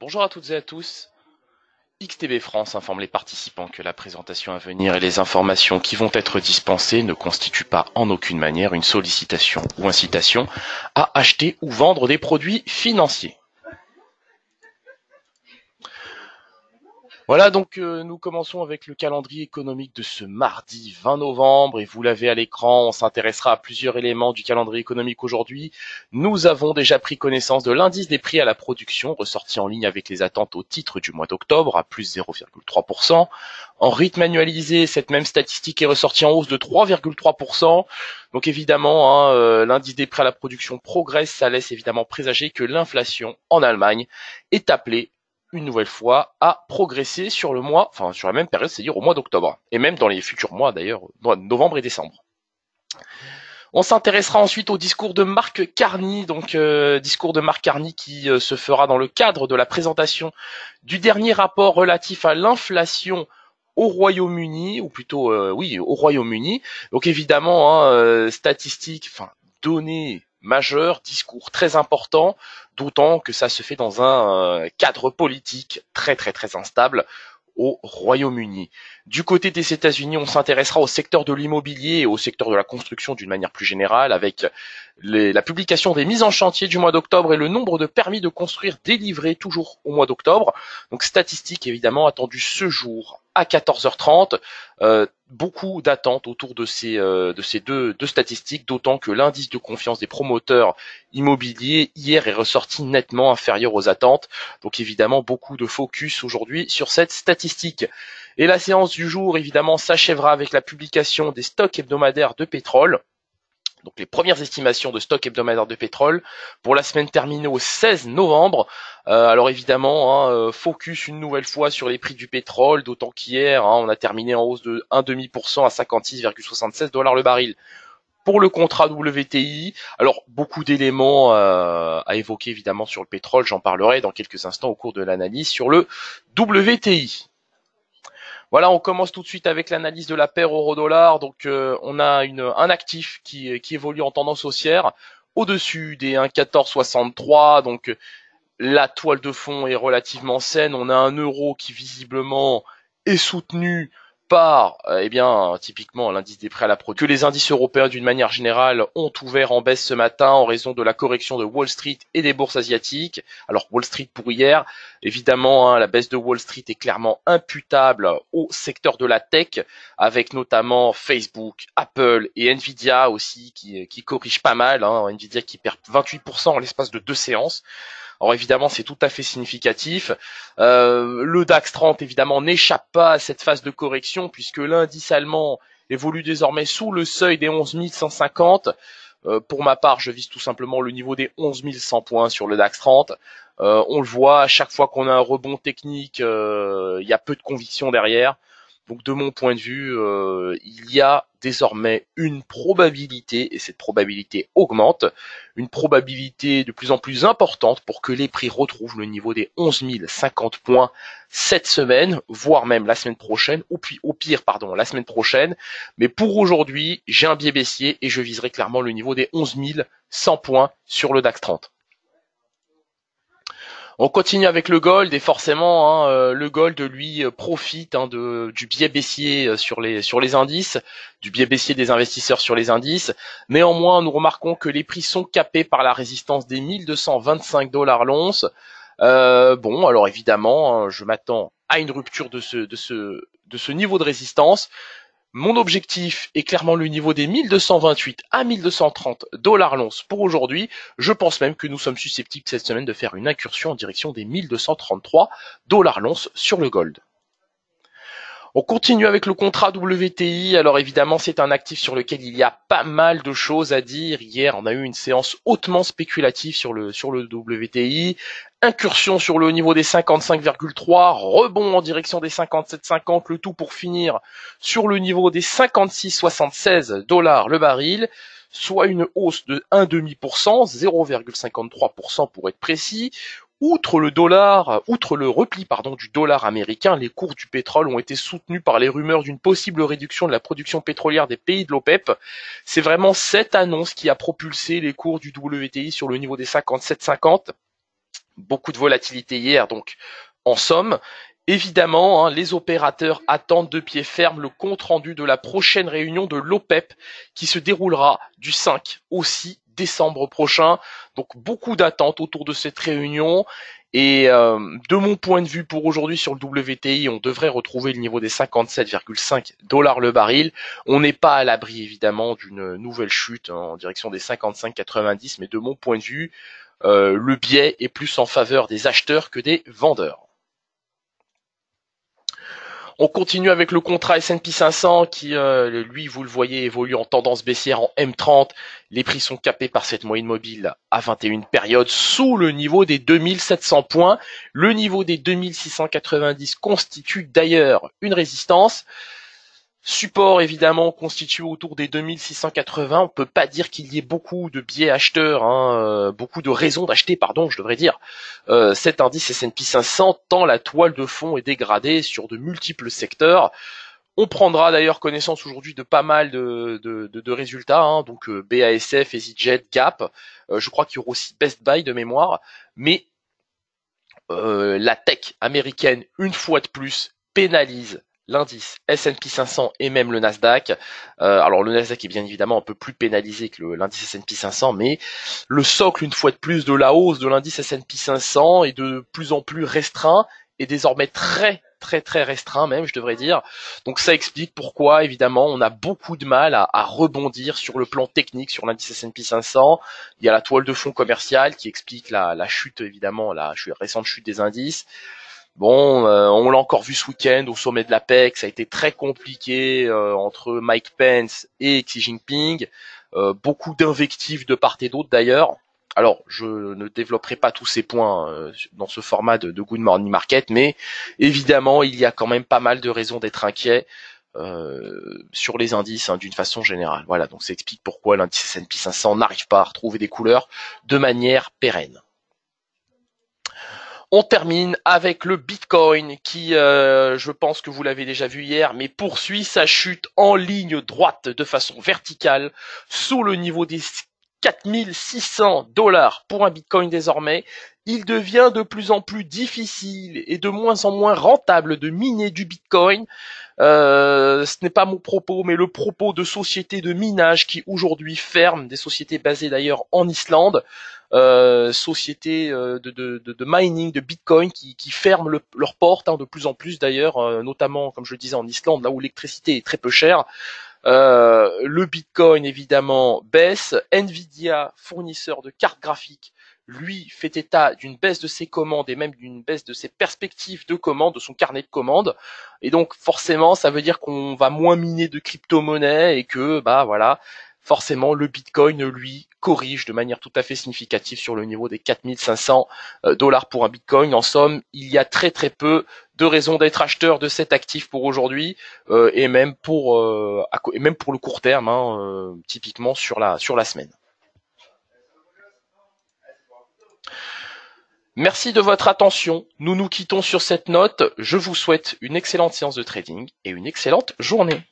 Bonjour à toutes et à tous. XTB France informe les participants que la présentation à venir et les informations qui vont être dispensées ne constituent pas en aucune manière une sollicitation ou incitation à acheter ou vendre des produits financiers. Voilà, donc nous commençons avec le calendrier économique de ce mardi 20 novembre et vous l'avez à l'écran, on s'intéressera à plusieurs éléments du calendrier économique aujourd'hui. Nous avons déjà pris connaissance de l'indice des prix à la production ressorti en ligne avec les attentes au titre du mois d'octobre à plus 0,3%. En rythme annualisé, cette même statistique est ressortie en hausse de 3,3%. Donc évidemment, l'indice des prix à la production progresse, ça laisse évidemment présager que l'inflation en Allemagne est appelée une nouvelle fois à progresser sur le mois, enfin sur la même période, c'est-à-dire au mois d'octobre, et même dans les futurs mois d'ailleurs, novembre et décembre. On s'intéressera ensuite au discours de Mark Carney, donc discours de Mark Carney qui se fera dans le cadre de la présentation du dernier rapport relatif à l'inflation au Royaume-Uni, ou plutôt oui au Royaume-Uni. Donc évidemment, statistiques, enfin données majeures, discours très important, d'autant que ça se fait dans un cadre politique très instable au Royaume-Uni. Du côté des États-Unis, on s'intéressera au secteur de l'immobilier et au secteur de la construction d'une manière plus générale, avec la publication des mises en chantier du mois d'octobre et le nombre de permis de construire délivrés toujours au mois d'octobre. Donc statistiques évidemment attendues ce jour à 14h30. Beaucoup d'attentes autour de ces deux statistiques, d'autant que l'indice de confiance des promoteurs immobiliers hier est ressorti nettement inférieur aux attentes. Donc évidemment beaucoup de focus aujourd'hui sur cette statistique. Et la séance du jour évidemment s'achèvera avec la publication des stocks hebdomadaires de pétrole. Donc les premières estimations de stock hebdomadaire de pétrole pour la semaine terminée au 16 novembre. Alors évidemment, focus une nouvelle fois sur les prix du pétrole, d'autant qu'hier, on a terminé en hausse de 1,5% à 56,76 dollars le baril. Pour le contrat WTI, alors beaucoup d'éléments à évoquer évidemment sur le pétrole, j'en parlerai dans quelques instants au cours de l'analyse sur le WTI. Voilà, on commence tout de suite avec l'analyse de la paire euro-dollar. Donc, on a un actif qui évolue en tendance haussière au-dessus des 1,1463. Donc, la toile de fond est relativement saine. On a un euro qui visiblement est soutenu par, eh bien, typiquement l'indice des prix à la production. Que les indices européens, d'une manière générale, ont ouvert en baisse ce matin en raison de la correction de Wall Street et des bourses asiatiques. Alors, Wall Street pour hier, évidemment, la baisse de Wall Street est clairement imputable au secteur de la tech, avec notamment Facebook, Apple et Nvidia aussi qui corrigent pas mal. Nvidia qui perd 28% en l'espace de 2 séances. Alors évidemment, c'est tout à fait significatif. Le DAX 30, évidemment, n'échappe pas à cette phase de correction puisque l'indice allemand évolue désormais sous le seuil des 11 150. Pour ma part, je vise tout simplement le niveau des 11 100 points sur le DAX 30. On le voit, à chaque fois qu'on a un rebond technique, il y a peu de conviction derrière. Donc de mon point de vue, il y a désormais une probabilité, et cette probabilité augmente, une probabilité de plus en plus importante pour que les prix retrouvent le niveau des 11 050 points cette semaine, voire même la semaine prochaine, ou puis au pire, la semaine prochaine. Mais pour aujourd'hui, j'ai un biais baissier et je viserai clairement le niveau des 11 100 points sur le DAX 30. On continue avec le gold et forcément le gold lui profite du biais baissier sur les indices, du biais baissier des investisseurs sur les indices. Néanmoins, nous remarquons que les prix sont capés par la résistance des 1225 dollars l'once. Bon, alors évidemment, je m'attends à une rupture de ce niveau de résistance. Mon objectif est clairement le niveau des 1228 à 1230 dollars l'once pour aujourd'hui. Je pense même que nous sommes susceptibles cette semaine de faire une incursion en direction des 1233 dollars l'once sur le gold. On continue avec le contrat WTI. Alors évidemment, c'est un actif sur lequel il y a pas mal de choses à dire. Hier, on a eu une séance hautement spéculative sur le WTI. Incursion sur le niveau des 55,3, rebond en direction des 57,50, le tout pour finir sur le niveau des 56,76 dollars le baril, soit une hausse de 1,5%, 0,53% pour être précis. Outre le repli du dollar américain, les cours du pétrole ont été soutenus par les rumeurs d'une possible réduction de la production pétrolière des pays de l'OPEP. C'est vraiment cette annonce qui a propulsé les cours du WTI sur le niveau des 57,50. Beaucoup de volatilité hier, donc en somme, évidemment, hein, les opérateurs attendent de pied ferme le compte-rendu de la prochaine réunion de l'OPEP qui se déroulera du 5 au 6 décembre prochain. Donc beaucoup d'attentes autour de cette réunion. Et de mon point de vue pour aujourd'hui sur le WTI, on devrait retrouver le niveau des 57,5 $ le baril. On n'est pas à l'abri évidemment d'une nouvelle chute en direction des 55,90, mais de mon point de vue, le biais est plus en faveur des acheteurs que des vendeurs. On continue avec le contrat S&P 500 qui, lui, vous le voyez, évolue en tendance baissière en M30. Les prix sont capés par cette moyenne mobile à 21 périodes sous le niveau des 2700 points. Le niveau des 2690 constitue d'ailleurs une résistance. Support évidemment constitué autour des 2680. On peut pas dire qu'il y ait beaucoup de biais acheteurs, hein, beaucoup de raisons d'acheter, pardon, je devrais dire. Cet indice S&P 500 tant la toile de fond est dégradée sur de multiples secteurs. On prendra d'ailleurs connaissance aujourd'hui de pas mal de résultats, hein, donc BASF, EasyJet, Gap. Je crois qu'il y aura aussi Best Buy de mémoire, mais la tech américaine une fois de plus pénalise l'indice S&P 500 et même le Nasdaq. Alors le Nasdaq est bien évidemment un peu plus pénalisé que l'indice S&P 500, mais le socle une fois de plus de la hausse de l'indice S&P 500 est de plus en plus restreint et désormais très restreint même, je devrais dire. Donc ça explique pourquoi évidemment on a beaucoup de mal à rebondir sur le plan technique sur l'indice S&P 500. Il y a la toile de fond commerciale qui explique la chute évidemment, la récente chute des indices. Bon, on l'a encore vu ce week-end au sommet de l'APEC, ça a été très compliqué entre Mike Pence et Xi Jinping, beaucoup d'invectives de part et d'autre d'ailleurs. Alors, je ne développerai pas tous ces points dans ce format de Good Morning Market, mais évidemment, il y a quand même pas mal de raisons d'être inquiet sur les indices hein, d'une façon générale. Voilà, donc ça explique pourquoi l'indice S&P 500 n'arrive pas à retrouver des couleurs de manière pérenne. On termine avec le Bitcoin qui, je pense que vous l'avez déjà vu hier, mais poursuit sa chute en ligne droite de façon verticale sous le niveau des 4600 $ pour un Bitcoin désormais. Il devient de plus en plus difficile et de moins en moins rentable de miner du Bitcoin. Ce n'est pas mon propos, mais le propos de sociétés de minage qui aujourd'hui ferment, des sociétés basées d'ailleurs en Islande, sociétés de mining de Bitcoin qui ferment leurs portes hein, de plus en plus d'ailleurs, notamment comme je le disais en Islande, là où l'électricité est très peu chère. Le Bitcoin évidemment baisse. Nvidia, fournisseur de cartes graphiques, lui fait état d'une baisse de ses commandes et même d'une baisse de ses perspectives de commandes, de son carnet de commandes. Et donc forcément, ça veut dire qu'on va moins miner de crypto-monnaies et que bah voilà, forcément le Bitcoin lui corrige de manière tout à fait significative sur le niveau des 4500 $ pour un Bitcoin. En somme, il y a très peu de raisons d'être acheteur de cet actif pour aujourd'hui et même pour le court terme, hein, typiquement sur la semaine. Merci de votre attention. Nous nous quittons sur cette note. Je vous souhaite une excellente séance de trading et une excellente journée.